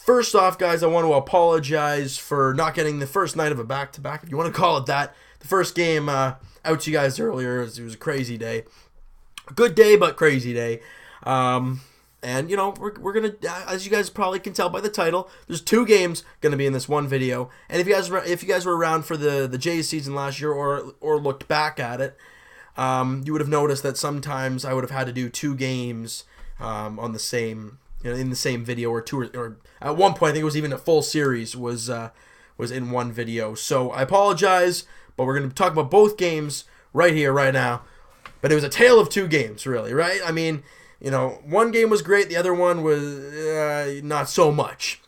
First off, guys, I want to apologize for not getting the first night of a back-to-back, if you want to call it that. The first game out to you guys earlier. It was a crazy day. A good day, but crazy day. And, you know, we're going to, as you guys probably can tell by the title, there's 2 games going to be in this one video. And if you guys were around for the Jays season last year or looked back at it, you would have noticed that sometimes I would have had to do 2 games on the same, you know, in the same video, or at one point I think it was even a full series was in one video. So I apologize, but we're going to talk about both games right here, right now. But it was a tale of 2 games, really, right? I mean, you know, one game was great, the other one was not so much.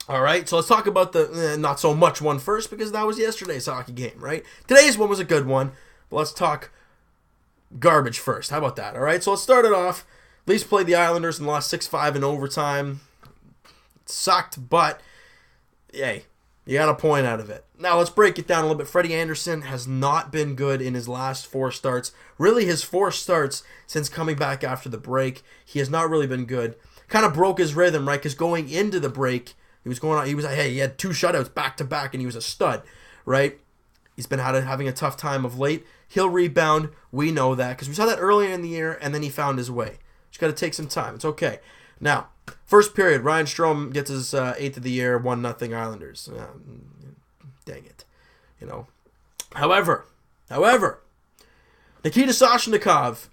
All right, so let's talk about the not so much one first, because that was yesterday's hockey game, right? Today's one was a good one, but let's talk garbage first. How about that? All right, so let's start it off. Leafs played the Islanders and lost 6-5 in overtime. It sucked, but hey, you got a point out of it. Now let's break it down a little bit. Freddie Anderson has not been good in his last 4 starts. Really, his 4 starts since coming back after the break. He has not really been good. Kind of broke his rhythm, right? Because going into the break, he had 2 shutouts back to back, and he was a stud, right? He's been having a tough time of late. He'll rebound. We know that because we saw that earlier in the year, and then he found his way. Just got to take some time. It's okay. Now, first period, Ryan Strome gets his 8th of the year, 1-0 Islanders. Dang it. You know. However, Nikita Soshnikov,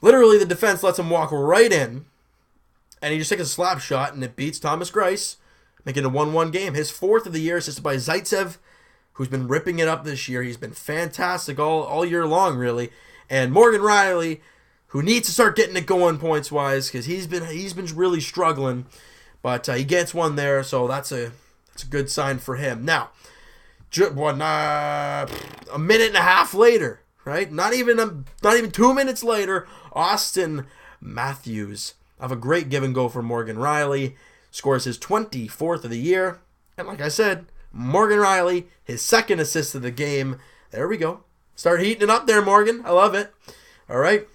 literally the defense lets him walk right in, and he just takes a slap shot, and it beats Thomas Greiss, making it a 1-1 game. His 4th of the year, assisted by Zaitsev, who's been ripping it up this year. He's been fantastic all year long, really. And Morgan Rielly, who needs to start getting it going points-wise, because he's been really struggling. But he gets one there, so that's a good sign for him. Now, a minute and a half later, right? Not even 2 minutes later, Austin Matthews, of a great give and go for Morgan Rielly, scores his 24th of the year. And like I said, Morgan Rielly, his 2nd assist of the game. There we go. Start heating it up there, Morgan. I love it. All right.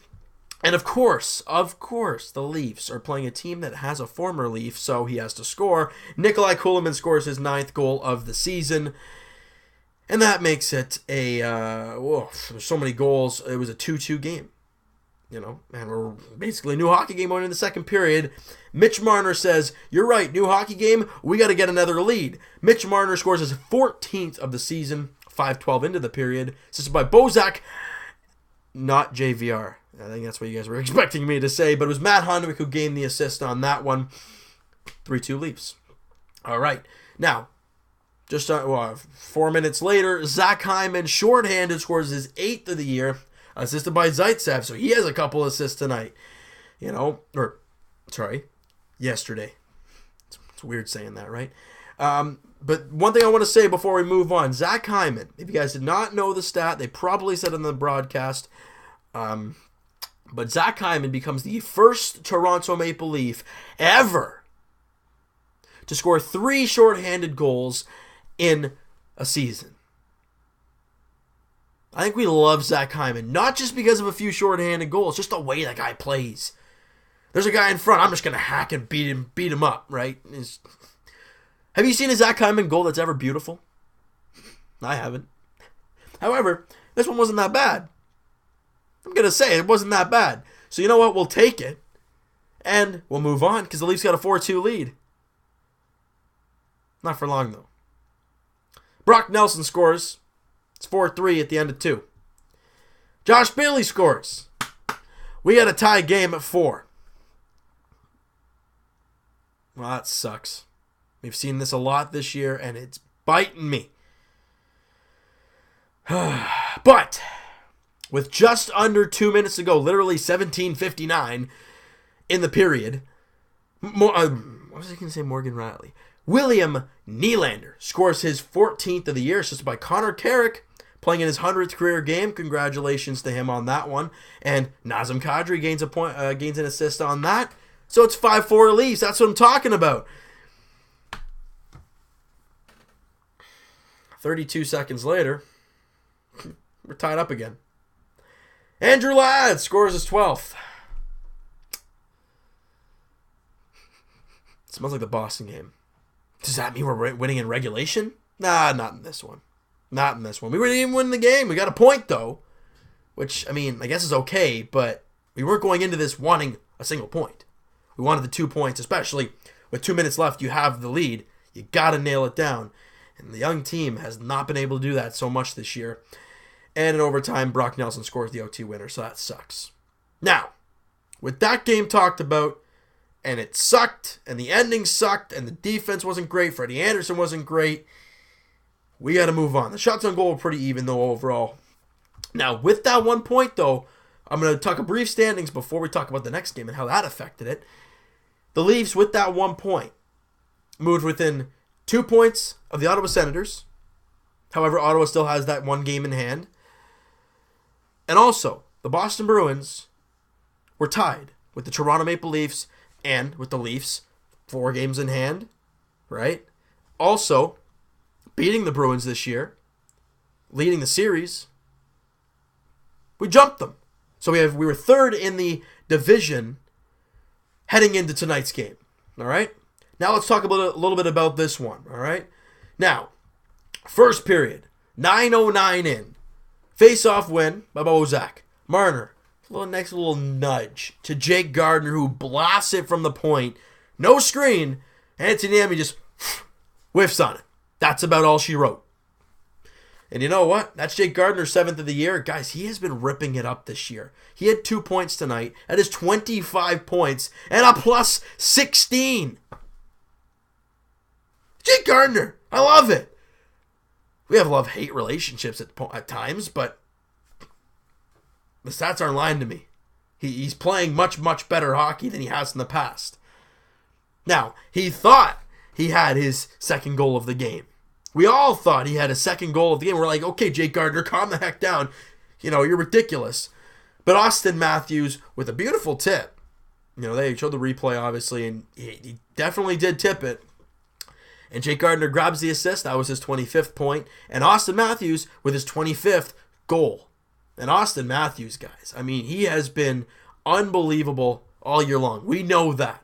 And of course, the Leafs are playing a team that has a former Leaf, so he has to score. Nikolai Kulemin scores his 9th goal of the season. And that makes it there's so many goals. It was a 2-2 game. You know, and we're basically a new hockey game going in the second period. Mitch Marner says, "You're right, new hockey game, we got to get another lead." Mitch Marner scores his 14th of the season, 5:12 into the period. Assisted by Bozak, not JVR. I think that's what you guys were expecting me to say, but it was Matt Honwick who gained the assist on that one. 3-2 Leafs. All right, now, just 4 minutes later, Zach Hyman, shorthanded, scores his 8th of the year, assisted by Zaitsev, so he has a couple assists tonight. You know, yesterday. It's weird saying that, right? But one thing I want to say before we move on, Zach Hyman, if you guys did not know the stat, they probably said it in the broadcast, but Zach Hyman becomes the first Toronto Maple Leaf ever to score 3 shorthanded goals in a season. I think we love Zach Hyman, not just because of a few shorthanded goals, just the way that guy plays. There's a guy in front, I'm just going to hack and beat him up, right? Have you seen a Zach Hyman goal that's ever beautiful? I haven't. However, this one wasn't that bad. I'm going to say it wasn't that bad. So you know what? We'll take it. And we'll move on because the Leafs got a 4-2 lead. Not for long, though. Brock Nelson scores. It's 4-3 at the end of 2. Josh Bailey scores. We got a tie game at 4. Well, that sucks. We've seen this a lot this year, and it's biting me. But with just under 2 minutes to go, literally 17:59 in the period, what was I going to say? Morgan Rielly. William Nylander scores his 14th of the year, assisted by Connor Carrick, playing in his 100th career game. Congratulations to him on that one. And Nazem Kadri gains an assist on that. So it's 5-4 Leafs. That's what I'm talking about. 32 seconds later, we're tied up again. Andrew Ladd scores his 12th. It smells like the Boston game. Does that mean we're winning in regulation? Nah, not in this one. Not in this one. We didn't even win the game. We got a point, though. Which, I mean, I guess is okay, but we weren't going into this wanting a single point. We wanted the 2 points, especially with 2 minutes left. You have the lead. You got to nail it down. And the young team has not been able to do that so much this year. And in overtime, Brock Nelson scores the OT winner, so that sucks. Now, with that game talked about, and it sucked, and the ending sucked, and the defense wasn't great, Freddie Anderson wasn't great, we got to move on. The shots on goal were pretty even, though, overall. Now, with that 1 point, though, I'm going to talk a brief standings before we talk about the next game and how that affected it. The Leafs, with that 1 point, moved within 2 points of the Ottawa Senators. However, Ottawa still has that 1 game in hand. And also, the Boston Bruins were tied with the Toronto Maple Leafs and with the Leafs, 4 games in hand, right? Also, beating the Bruins this year, leading the series, we jumped them. So we were third in the division heading into tonight's game, all right? Now let's talk a little bit about this one, all right? Now, first period, 9:09 in. Face-off win by Bozak. Marner, nice little nudge to Jake Gardiner, who blasts it from the point. No screen. Anthony Niemi just whiffs on it. That's about all she wrote. And you know what? That's Jake Gardiner, 7th of the year. Guys, he has been ripping it up this year. He had 2 points tonight. That is 25 points and a plus 16. Jake Gardiner, I love it. We have love-hate relationships at times, but the stats aren't lying to me. He's playing much, much better hockey than he has in the past. Now, he thought he had his second goal of the game. We all thought he had a second goal of the game. We're like, okay, Jake Gardiner, calm the heck down. You're ridiculous. But Austin Matthews with a beautiful tip. They showed the replay, obviously, and he definitely did tip it. And Jake Gardiner grabs the assist. That was his 25th point. And Austin Matthews with his 25th goal. And Austin Matthews, guys, I mean, he has been unbelievable all year long. We know that.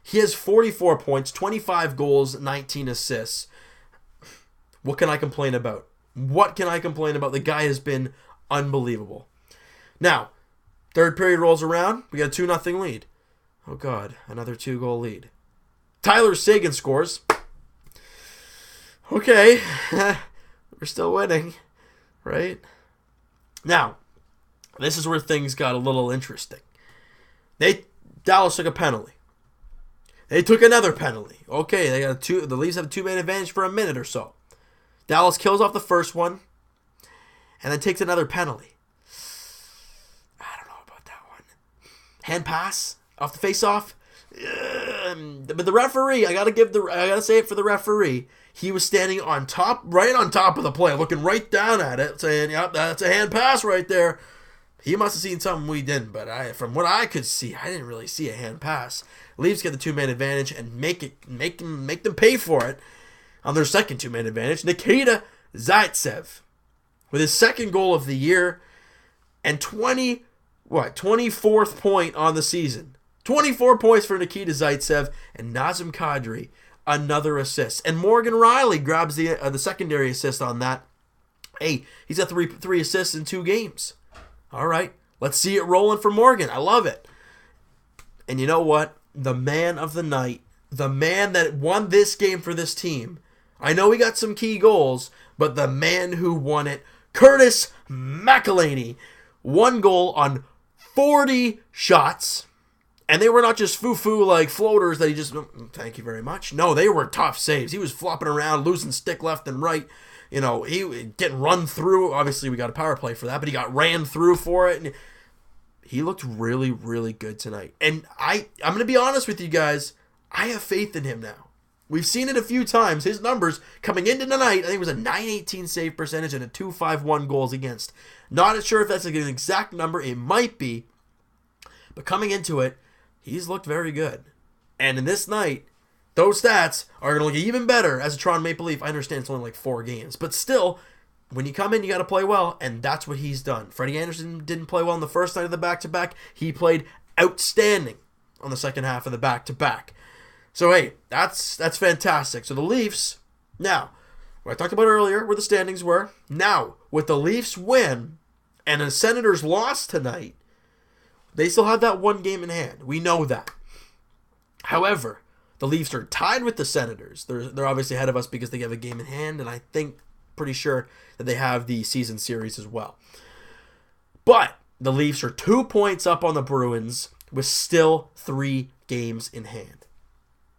He has 44 points, 25 goals, 19 assists. What can I complain about? What can I complain about? The guy has been unbelievable. Now, third period rolls around. We got a 2-0 lead. Oh, God. Another 2-goal lead. Tyler Seguin scores. Okay. We're still winning. Right? Now, this is where things got a little interesting. Dallas took a penalty. They took another penalty. Okay, the Leafs have a 2-man advantage for a minute or so. Dallas kills off the first one, and then takes another penalty. I don't know about that one. Hand pass off the face-off. But the referee, I gotta say it for the referee. He was standing right on top of the play, looking right down at it, saying, "Yep, that's a hand pass right there." He must have seen something we didn't, but from what I could see, I didn't really see a hand pass. Leafs get the 2-man advantage and make them pay for it. On their second 2-man advantage, Nikita Zaitsev with his second goal of the year and 24th point on the season. 24 points for Nikita Zaitsev, and Nazem Kadri, another assist. And Morgan Rielly grabs the secondary assist on that. Hey, he's got three assists in 2 games. All right, let's see it rolling for Morgan. I love it. And you know what? The man of the night, the man that won this game for this team, I know he got some key goals, but the man who won it, Curtis McElhinney, 1 goal on 40 shots. And they were not just foo-foo like floaters that he just, thank you very much. No, they were tough saves. He was flopping around, losing stick left and right. He getting run through. Obviously, we got a power play for that, but he got ran through for it. And he looked really, really good tonight. And I'm going to be honest with you guys. I have faith in him now. We've seen it a few times. His numbers coming into tonight, I think it was a .918 save percentage and a .251 goals against. Not sure if that's an exact number. It might be. But coming into it, he's looked very good. And in this night, those stats are going to look even better as a Toronto Maple Leaf. I understand it's only like 4 games. But still, when you come in, you got to play well. And that's what he's done. Freddie Anderson didn't play well on the first night of the back-to-back. He played outstanding on the second half of the back-to-back. So, hey, that's fantastic. So the Leafs, now, what I talked about earlier, where the standings were, now, with the Leafs win and the Senators lost tonight, they still have that one game in hand. We know that. However, the Leafs are tied with the Senators. They're obviously ahead of us because they have a game in hand, and I think, pretty sure that they have the season series as well. But the Leafs are 2 points up on the Bruins with still 3 games in hand.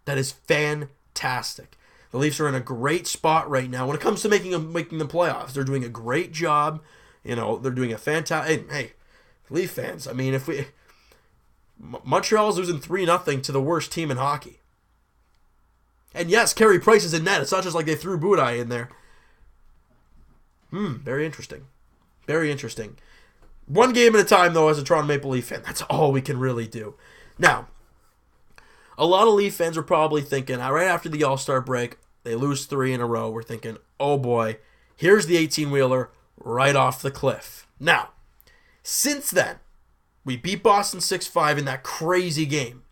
That is fantastic. The Leafs are in a great spot right now when it comes to making the playoffs. They're doing a great job. You know, they're doing a fantastic. Hey, Leaf fans. I mean, Montreal's losing 3-0 to the worst team in hockey. And yes, Carey Price is in net. It's not just like they threw Budaj in there. Very interesting. Very interesting. One game at a time, though, as a Toronto Maple Leaf fan. That's all we can really do. Now, a lot of Leaf fans are probably thinking, right after the All-Star break, they lose 3 in a row. We're thinking, oh boy, here's the 18-wheeler right off the cliff. Now, since then, we beat Boston 6-5 in that crazy game.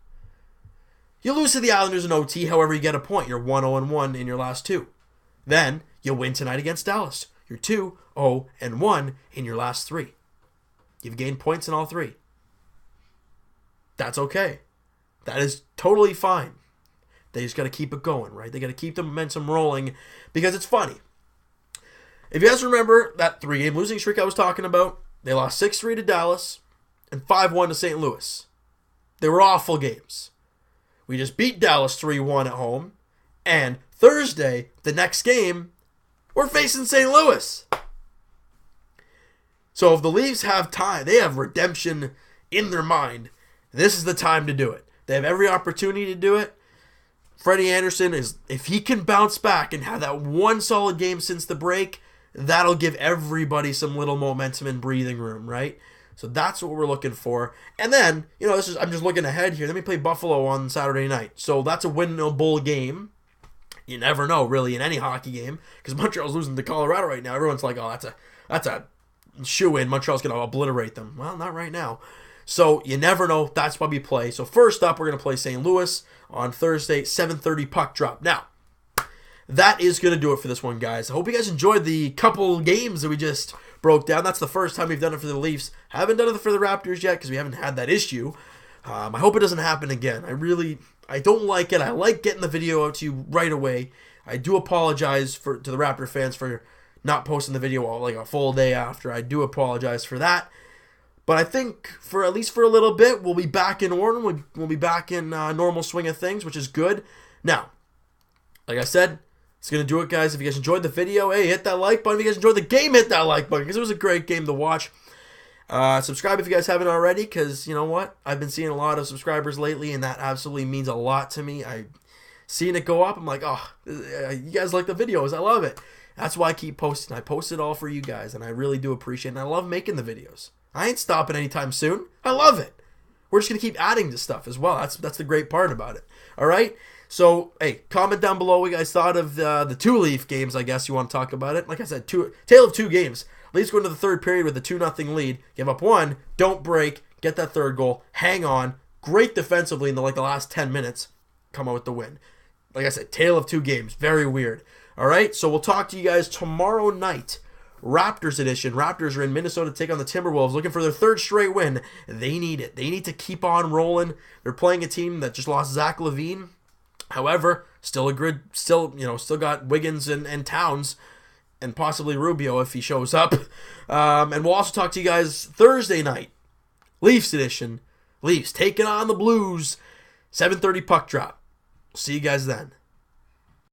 You lose to the Islanders in OT, however, you get a point. You're 1-0-1 in your last 2. Then, you win tonight against Dallas. You're 2-0-1 in your last 3. You've gained points in all 3. That's okay. That is totally fine. They just got to keep it going, right? They got to keep the momentum rolling because it's funny. If you guys remember that 3-game losing streak I was talking about, they lost 6-3 to Dallas and 5-1 to St. Louis. They were awful games. We just beat Dallas 3-1 at home, and Thursday, the next game, we're facing St. Louis. So if the Leafs have time, they have redemption in their mind, this is the time to do it. They have every opportunity to do it. Freddie Anderson, if he can bounce back and have that one solid game since the break, that'll give everybody some little momentum and breathing room, right? So that's what we're looking for. And then, I'm just looking ahead here. Then we play Buffalo on Saturday night. So that's a winnable game. You never know, really, in any hockey game. Because Montreal's losing to Colorado right now. Everyone's like, oh, that's a shoe-in. Montreal's going to obliterate them. Well, not right now. So you never know. That's why we play. So first up, we're going to play St. Louis on Thursday, 7:30 puck drop. Now, that is going to do it for this one, guys. I hope you guys enjoyed the couple games that we just broke down. That's the first time we've done it for the Leafs. Haven't done it for the Raptors yet because we haven't had that issue. I hope it doesn't happen again. I don't like it. I like getting the video out to you right away. I do apologize to the Raptor fans for not posting the video like a full day after. I do apologize for that. But I think at least for a little bit, we'll be back in order. We'll be back in normal swing of things, which is good. Now, like I said, it's going to do it, guys. If you guys enjoyed the video, hey, hit that like button. If you guys enjoyed the game, hit that like button because it was a great game to watch. Subscribe if you guys haven't already because, you know what? I've been seeing a lot of subscribers lately, and that absolutely means a lot to me. I've seen it go up. I'm like, oh, you guys like the videos. I love it. That's why I keep posting. I post it all for you guys, and I really do appreciate it. And I love making the videos. I ain't stopping anytime soon. I love it. We're just going to keep adding to stuff as well. That's the great part about it. All right? So, hey, comment down below what you guys thought of the 2 Leaf games, I guess you want to talk about it. Like I said, tale of 2 games. Leafs go into the third period with a 2-0 lead. Give up 1. Don't break. Get that third goal. Hang on. Great defensively in the last 10 minutes. Come out with the win. Like I said, tale of 2 games. Very weird. All right? So we'll talk to you guys tomorrow night. Raptors edition. Raptors are in Minnesota to take on the Timberwolves, looking for their 3rd straight win. They need it. They need to keep on rolling. They're playing a team that just lost Zach LaVine. However, still got Wiggins and Towns and possibly Rubio if he shows up. And we'll also talk to you guys Thursday night. Leafs edition. Leafs taking on the Blues. 7:30 puck drop. See you guys then.